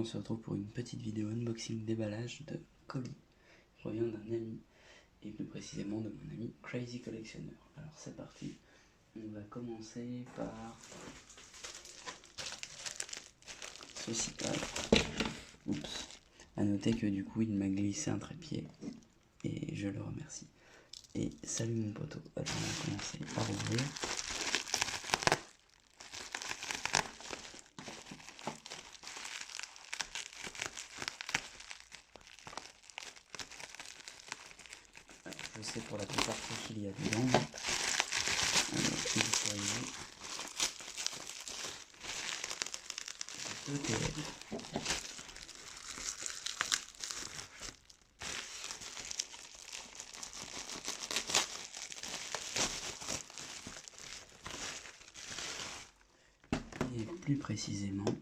on se retrouve pour une petite vidéo unboxing déballage de colis. Je reviens d'un ami, et plus précisément de mon ami Crazy Collectionneur. Alors c'est parti, on va commencer par ceci. Oups. A noter que du coup il m'a glissé un trépied, et je le remercie. Et salut mon poteau. Alors on va commencer par ouvrir. Je sais pour la plupart ce qu'il y a dedans. Alors, il s'agit de TF. Et plus précisément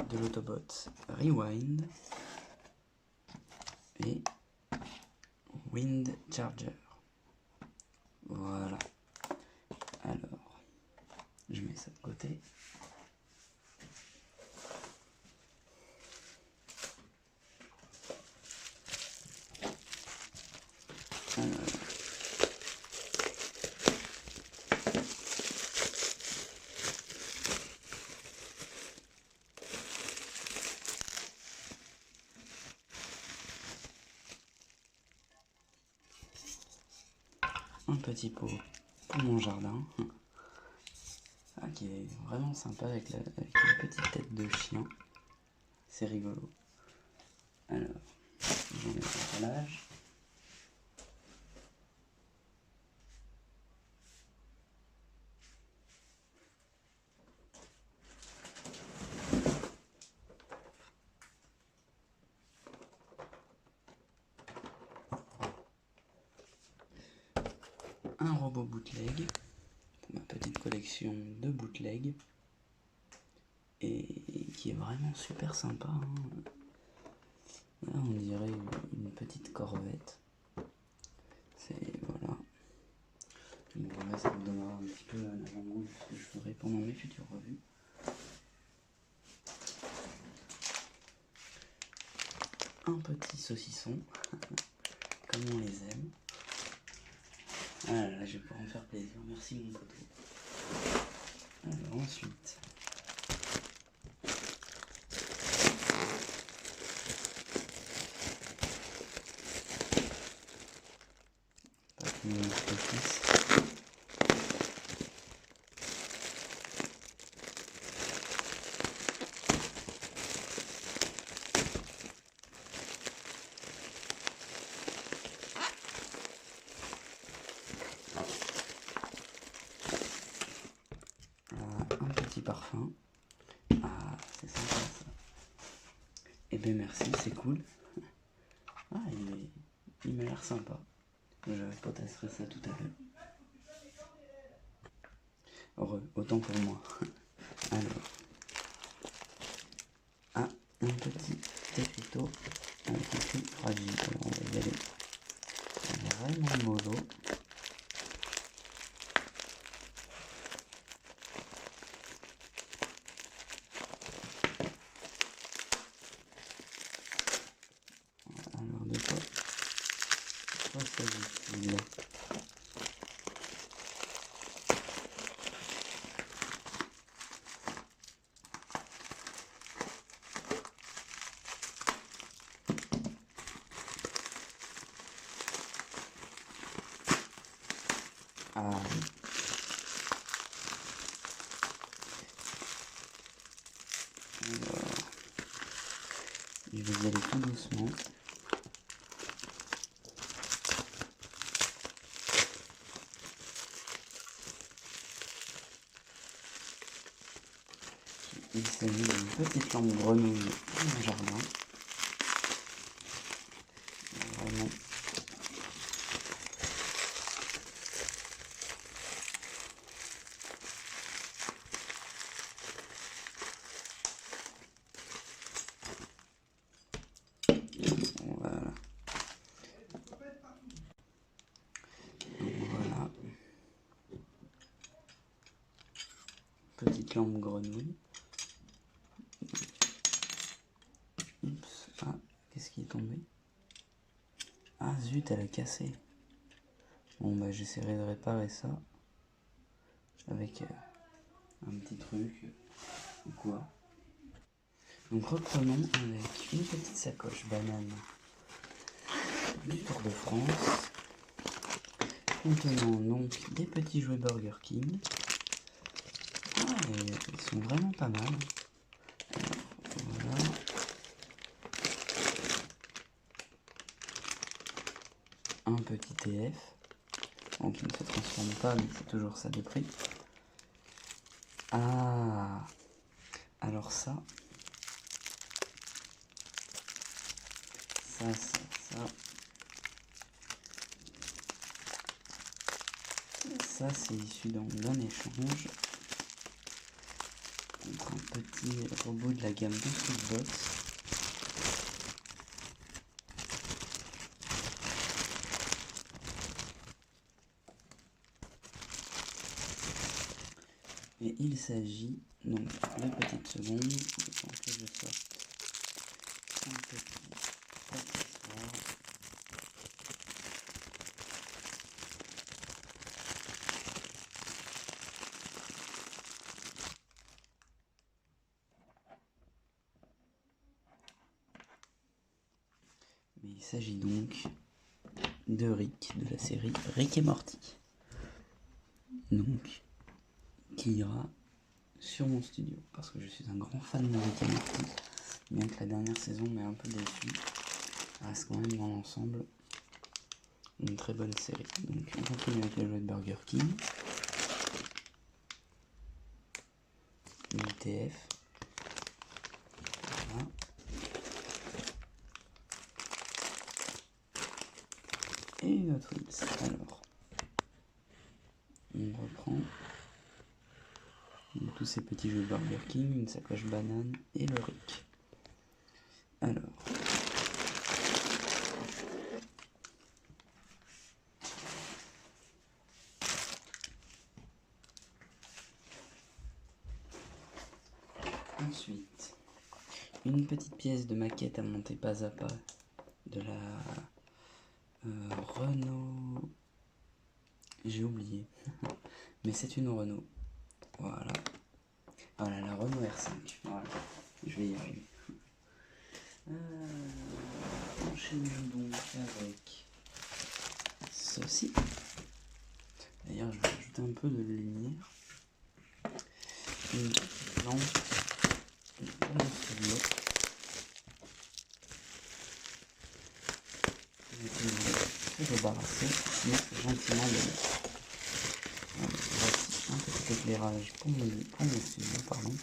de l'Autobot Rewind et Wind Charger. Voilà. Alors, je mets ça de côté. Un petit pot pour mon jardin, qui est vraiment sympa avec une petite tête de chien, c'est rigolo. Alors, je mets l'emballage. Un robot bootleg pour ma petite collection de bootleg, et qui est vraiment super sympa, Là on dirait une petite corvette. Voilà. Donc voilà, ça me donnera un petit peu un avant-goût de ce que je ferai pendant mes futures revues. Un petit saucisson, comme on les aime. Ah là, je vais pouvoir me faire plaisir. Merci mon poteau. Alors ensuite, un petit parfum. Ah, c'est sympa ça. Eh bien merci, c'est cool. Ah, il m'a l'air sympa. Je potasserai ça tout à l'heure. Heureux, autant pour moi. Alors, un petit écriteau avec écrit fragile. Alors on va y aller vraiment mollo. Alors de quoi s'agit-il? Alors, je vais y aller tout doucement. Il s'agit d'une petite lampe grenouille dans mon jardin. Vraiment. Voilà. Voilà. Petite lampe grenouille. tomber. Ah zut, elle a cassé. Bon bah j'essaierai de réparer ça avec un petit truc ou quoi. Donc reprenons avec une petite sacoche banane du Tour de France contenant donc des petits jouets Burger King. Ah, et ils sont vraiment pas mal. Alors, voilà. Un petit TF, donc il ne se transforme pas, mais c'est toujours ça de prix. Ah, alors ça, ça c'est issu d'un échange contre un petit robot de la gamme de Foodbox. Et il s'agit, donc, 2 petites secondes, le temps que je sorte un petit accessoire. Mais il s'agit donc de Rick, de la série Rick et Morty. Donc, qui ira sur mon studio, parce que je suis un grand fan de Rick et Morty, bien que la dernière saison m'ait un peu déçu. Reste quand même dans l'ensemble une très bonne série. Donc on continue avec les jouets de Burger King, une TF, voilà. Et une autre X. Alors, on reprend tous ces petits jeux Burger King, une sacoche banane et le Rick. Alors, ensuite, une petite pièce de maquette à monter pas à pas de la Renault. J'ai oublié, mais c'est une Renault. Voilà. Voilà, la Renault R5. Voilà, je vais y arriver. Enchaînons donc avec ceci. D'ailleurs, je vais ajouter un peu de lumière. Une petite lampe pour mon studio. Je vais se débarrasser, mais gentiment de lui. Voici un petit éclairage pour mon studio, pardon.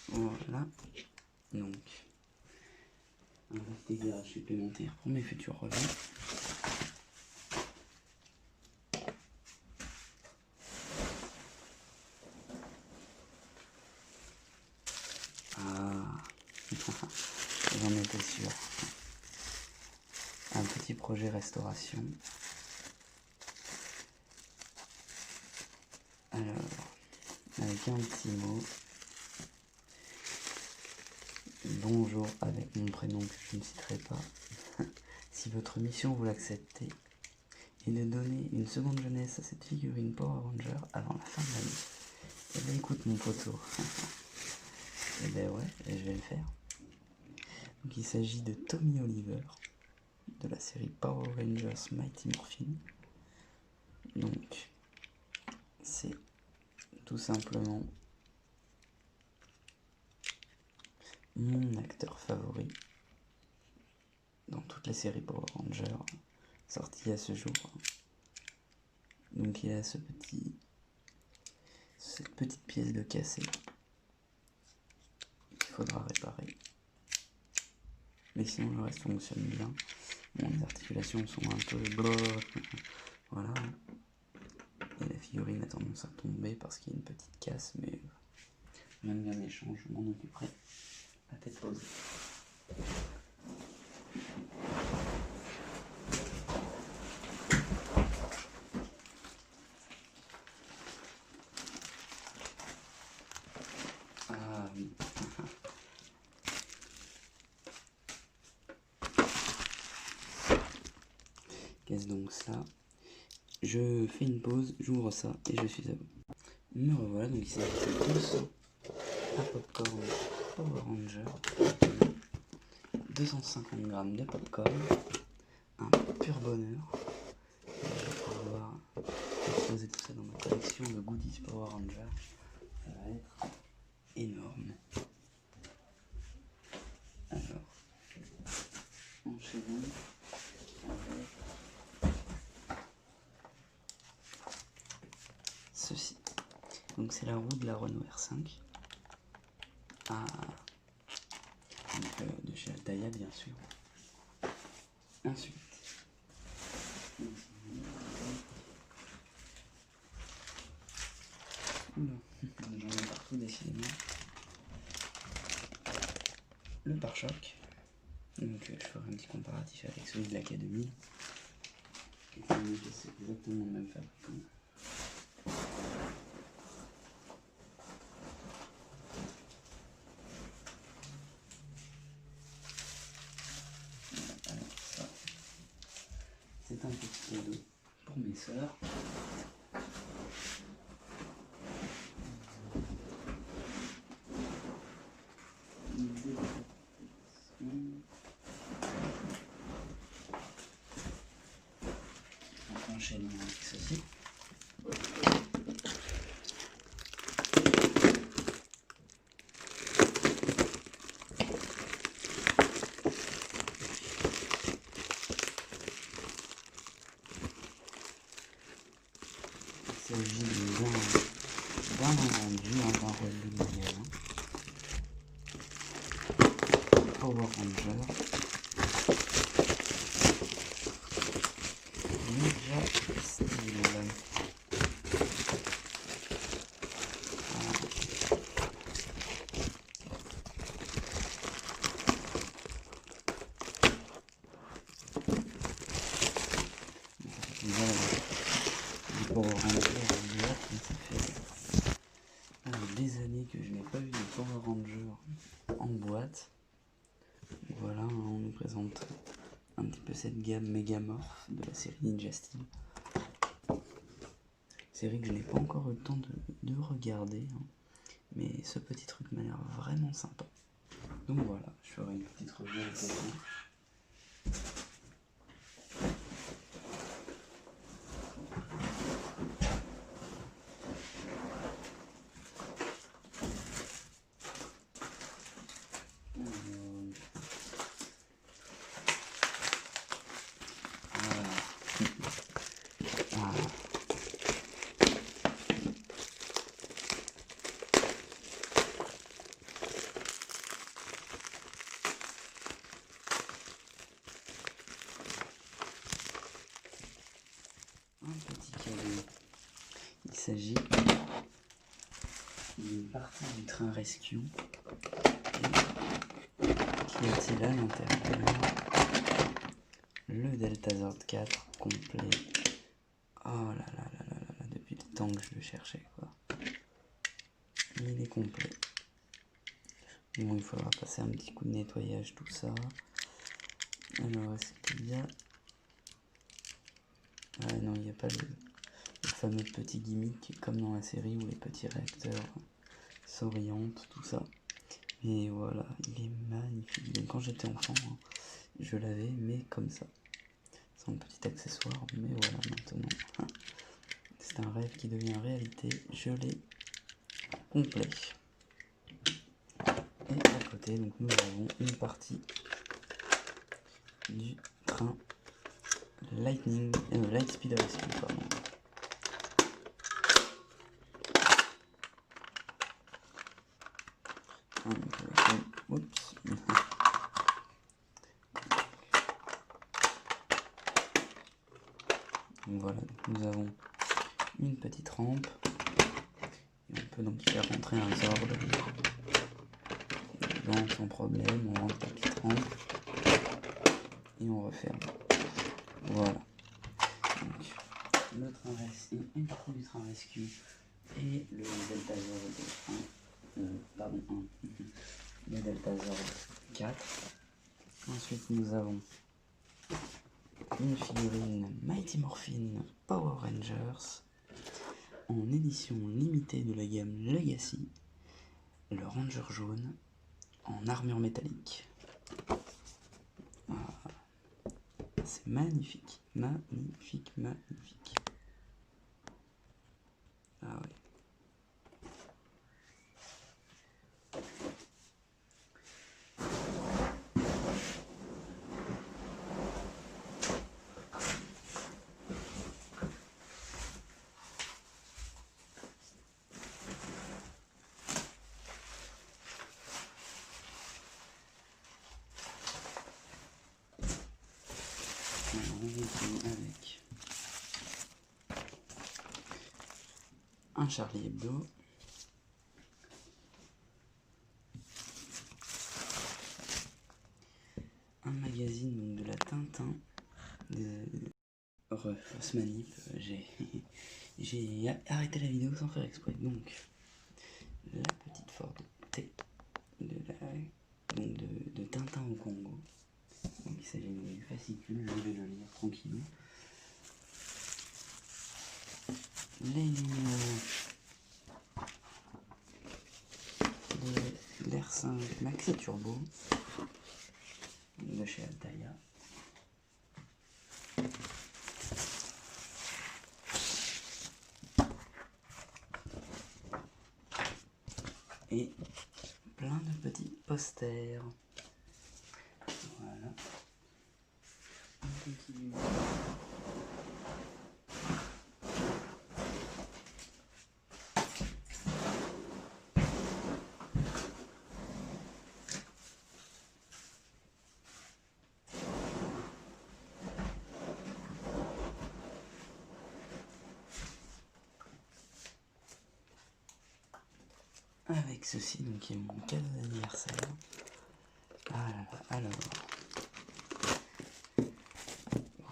Voilà, donc un petit éclairage supplémentaire pour mes futurs revers. Ah, j'en étais sûr. Un petit projet restauration. Alors, avec un petit mot. Bonjour avec mon prénom que je ne citerai pas. Si votre mission vous l'acceptez est de donner une seconde jeunesse à cette figurine Power Ranger avant la fin de l'année, eh bien écoute mon poteau. Eh ben ouais, je vais le faire. Donc il s'agit de Tommy Oliver, de la série Power Rangers Mighty Morphin. Donc c'est tout simplement mon acteur favori dans toutes les séries Power Rangers sorties à ce jour. Donc il a cette petite pièce de cassé qu'il faudra réparer. Mais sinon le reste fonctionne bien. Bon, les articulations sont un peu voilà. Et la figurine a tendance à tomber parce qu'il y a une petite casse, mais même bien méchant, je m'en occuperai. La tête posée. Qu'est-ce donc ça? Je fais une pause, j'ouvre ça et je suis à vous. Me revoilà, donc il s'agit de 200 à popcorn Power Ranger, 250 g de popcorn, un pur bonheur. Et je vais pouvoir exposer tout ça dans ma collection de goodies Power Ranger. Ça va être énorme. Alors, enchaînons avec ceci. Donc c'est la roue de la Renault R5. Donc, de chez Altaïa bien sûr. Ensuite, j'en ai partout décidément. Le pare-choc. Donc je ferai un petit comparatif avec celui de la K2000. C'est exactement le même fabricant. Alors ça, c'est un petit cadeau pour mes sœurs. On enchaîne avec ceci. Il s'agit d'un rendu, d'un relevé de magasin. Power Ranger. Ninja Steel. Du Power Ranger en boîte, mais ça fait des années que je n'ai pas vu de Power Ranger en boîte. Voilà, on nous présente un petit peu cette gamme Megamorph de la série Ninja Steel. Série que je n'ai pas encore eu le temps de regarder, hein, mais ce petit truc m'a l'air vraiment sympa. Donc voilà, je ferai une petite revue avec vous. Un petit cadeau. Il s'agit d'une partie du train Rescue. Qui a-t-il à l'intérieur? Le Delta Zord 4 complet. Oh là là là là là là, depuis le temps que je le cherchais quoi. Il est complet. Bon, il faudra passer un petit coup de nettoyage, tout ça. Alors, est-ce qu'il y a... Ah non, il n'y a pas le fameux petit gimmick comme dans la série où les petits réacteurs s'orientent, tout ça. Et voilà, il est magnifique. Donc, quand j'étais enfant, hein, je l'avais, mais comme ça. C'est un petit accessoire, mais voilà, maintenant. C'est un rêve qui devient réalité. Je l'ai complet. Et à côté, donc, nous avons une partie du train Lightspeed Rescue, pardon. Oups. Donc voilà, nous avons une petite rampe. Et on peut donc y faire rentrer un Zord dedans sans problème. On rentre la petite rampe et on referme. Voilà. Donc, le train rescue, une partie du train rescue et le Delta Zord 1. Le Delta Zord 4. Ensuite, nous avons une figurine Mighty Morphin Power Rangers en édition limitée de la gamme Legacy, le Ranger jaune en armure métallique. Ah, c'est magnifique, magnifique, magnifique. Ah ouais. Alors, on continue avec un Charlie Hebdo, un magazine donc, de la Tintin, fausse manip, j'ai arrêté la vidéo sans faire exprès. Donc la petite Ford T de Tintin au Congo. Donc il s'agit du fascicule, je vais le lire tranquillement. Les numéros de l'R5 Maxi Turbo de chez Altaïa. Et plein de petits posters. Voilà. On continue. Avec ceci, donc qui est mon cadeau d'anniversaire. Ah là là, alors.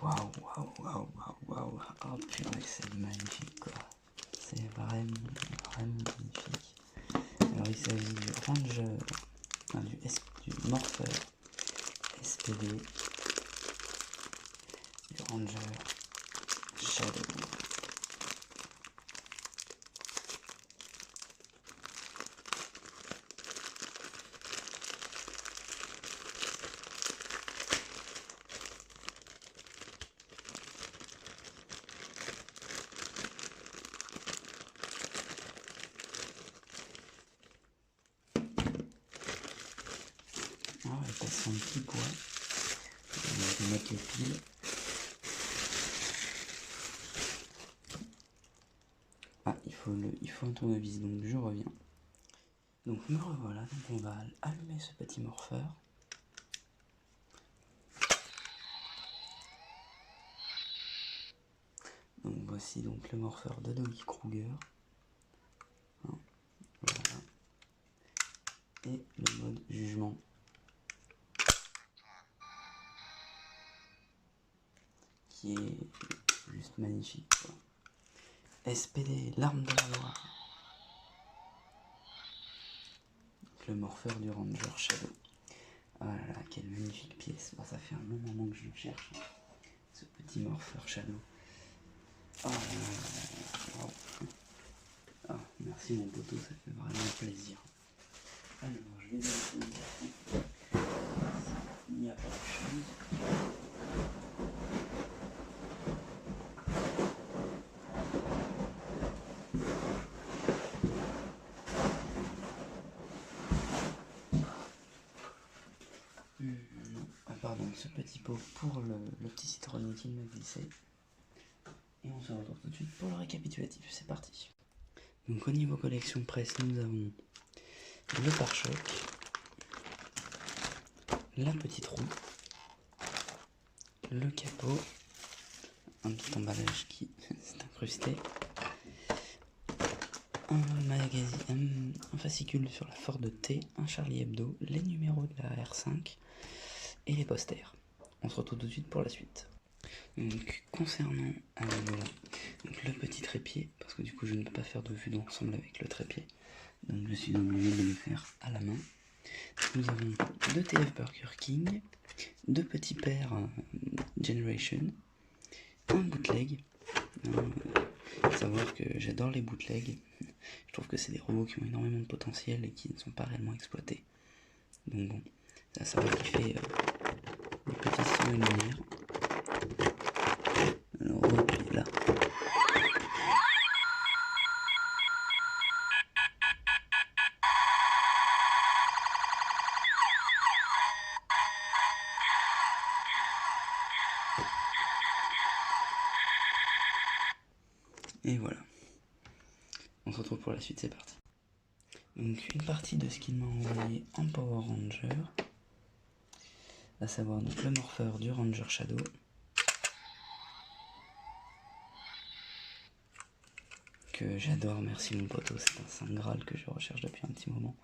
Waouh, waouh, waouh, waouh, waouh. Oh purée, c'est magnifique quoi. C'est vraiment, vraiment magnifique. Alors il s'agit du Ranger, du Morpher SPD, du Ranger Shadow. Ah, elle passe son petit poids. On va mettre les piles. Ah, il faut un tournevis, donc je reviens. Donc me revoilà, donc on va allumer ce petit morpheur. Donc voici donc le morpheur de Doggy Kruger. Hein, voilà. Et le mode jugement. Qui est juste magnifique quoi. SPD, l'arme de la loi. Donc, le morpheur du Ranger Shadow. Oh là là, quelle magnifique pièce. Bon, ça fait un long moment que je le cherche. Ce petit morpheur Shadow. Oh là là. Wow. Oh, merci mon poteau, ça fait vraiment plaisir. Alors, je vais vérifier. Il n'y a pas de chose. Non. Ah pardon, ce petit pot pour le petit citronnier qui m'a glissé. Et on se retrouve tout de suite pour le récapitulatif. C'est parti. Donc au niveau collection presse, nous avons le pare-choc, la petite roue, le capot, un petit emballage qui s'est incrusté, un magazine, un fascicule sur la Ford T, un Charlie Hebdo, les numéros de la R5 et les posters. On se retrouve tout de suite pour la suite. Donc concernant voilà, donc le petit trépied, parce que du coup je ne peux pas faire de vue d'ensemble avec le trépied, donc je suis obligé de le faire à la main. Nous avons deux TF Burger King, deux petits paires Generation, un bootleg. Faut savoir que j'adore les bootlegs. Je trouve que c'est des robots qui ont énormément de potentiel et qui ne sont pas réellement exploités. Donc bon, ça va kiffer les petits sons et lumière. Le robot qui est là. Et voilà. On se retrouve pour la suite, c'est parti. Donc une partie de ce qu'il m'a envoyé en Power Ranger, à savoir donc le morpheur du Ranger Shadow, que j'adore, merci mon poteau, c'est un saint graal que je recherche depuis un petit moment.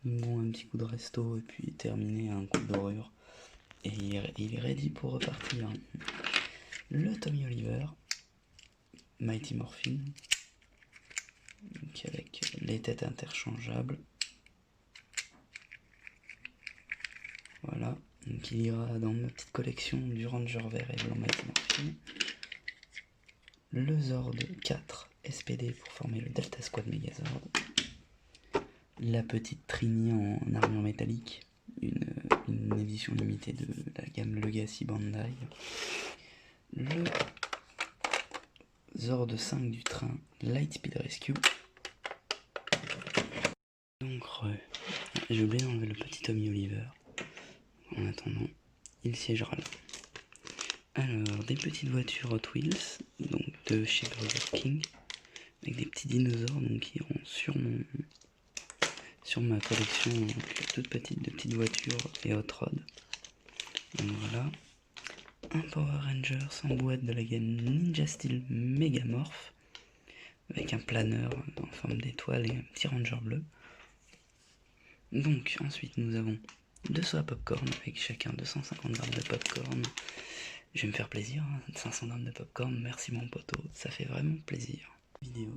Bon, un petit coup de resto et puis terminé un coup de dorure. Et il est ready pour repartir. Le Tommy Oliver, Mighty Morphin, donc avec les têtes interchangeables. Voilà, donc il ira dans ma petite collection du Ranger vert et blanc Mighty Morphin. Le Zord 4 SPD pour former le Delta Squad Megazord. La petite Trini en armure métallique, une édition limitée de la gamme Legacy Bandai. Le Zord 5 du train Lightspeed Rescue. Donc j'ai oublié d'enlever le petit Tommy Oliver. En attendant, il siégera là. Alors, des petites voitures Hot Wheels, donc de chez Burger King, avec des petits dinosaures donc, qui iront sur ma collection donc, toute petite de petites voitures et hot rod. Donc voilà. Un Power Ranger sans boîte de la gamme Ninja Steel Megamorph, avec un planeur en forme d'étoile et un petit Ranger bleu. Donc ensuite nous avons 2 soies popcorn avec chacun 250 grammes de popcorn. Je vais me faire plaisir, 500 grammes de popcorn, merci mon poteau, ça fait vraiment plaisir. Vidéo,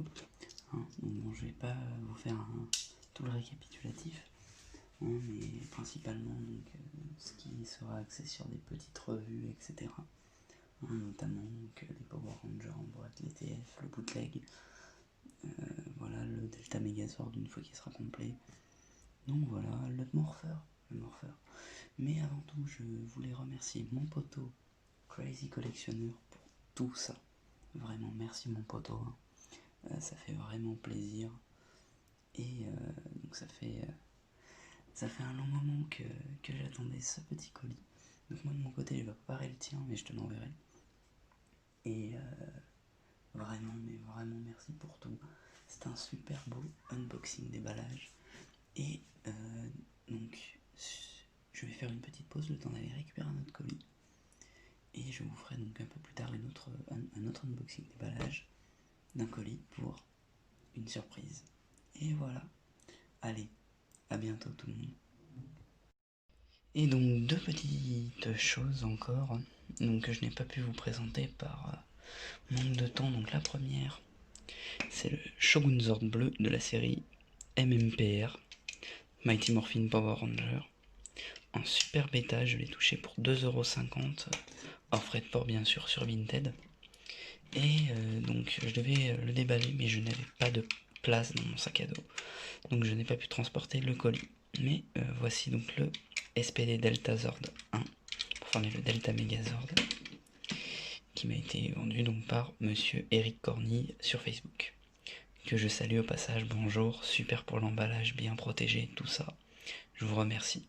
donc bon, je vais pas vous faire tout le récapitulatif, mais principalement donc, ce qui sera axé sur des petites revues, etc. Notamment donc, les Power Rangers en boîte, les TF, le bootleg, voilà, le Delta Megazord une fois qu'il sera complet. Donc voilà, le morpheur. Mais avant tout, je voulais remercier mon poteau Crazy Collectionneur pour tout ça. Vraiment, merci mon poteau. Ça fait vraiment plaisir. Et donc ça fait un long moment que j'attendais ce petit colis. Donc moi de mon côté, je vais préparer le tien, mais je te l'enverrai. Et vraiment, mais vraiment merci pour tout. C'est un super beau unboxing déballage. Et donc je vais faire une petite pause, le temps d'aller récupérer un autre colis. Et je vous ferai donc un peu plus tard un autre unboxing déballage d'un colis pour une surprise. Et voilà. Allez, à bientôt tout le monde. Et donc 2 petites choses encore donc, que je n'ai pas pu vous présenter par manque de temps. Donc la première, c'est le Shogun Zord bleu de la série MMPR, Mighty Morphin Power Ranger. En super bêta, je l'ai touché pour 2,50€, hors frais de port bien sûr sur Vinted. Et donc je devais le déballer, mais je n'avais pas de place dans mon sac à dos. Donc je n'ai pas pu transporter le colis. Mais voici donc le SPD Delta Zord 1, pour former le Delta Megazord, qui m'a été vendu donc par monsieur Eric Cornille sur Facebook. Que je salue au passage, bonjour, super pour l'emballage, bien protégé, tout ça. Je vous remercie.